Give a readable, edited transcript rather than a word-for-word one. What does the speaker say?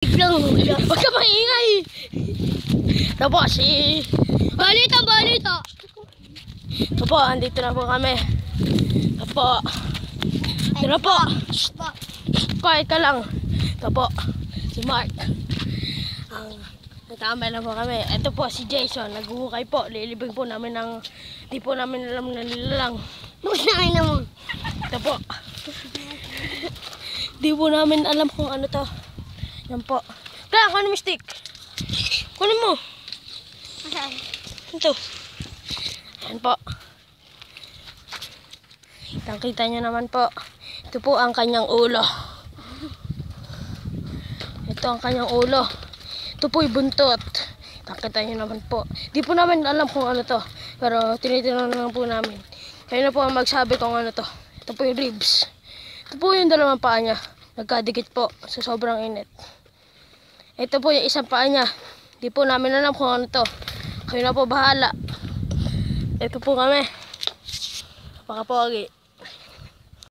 Huwag ka maingay. Ito po si... Balita! Ito po, andito na po kami. Ito po. Ito na po. Quiet ka lang. Ito po, si Mark. Natambay na po kami. Ito po si Jason. Naghuhukay po. Lilibing po namin ng... Di po namin alam na nilalang. Busain na mo. Ito po. Di po namin alam kung ano to. Yan po. Kaya, kunin mo stick. Kunin mo. Saan? Ito. Yan po. Kitang-kita nyo naman po. Ito po ang kanyang ulo. Ito ang kanyang ulo. Ito po yung buntot. Kitang-kita nyo naman po. Di po namin alam kung ano to. Pero tinitinanong lang po namin. Kayo na po ang magsabi kung ano to. Ito po yung ribs. Ito po yung dalawang paa niya. Nagkadikit po sa sobrang init. Ito po yung isang paa niya. Di po namin alam kung ano to. Kayo na po bahala. Ito po kami. Napaka-pogi.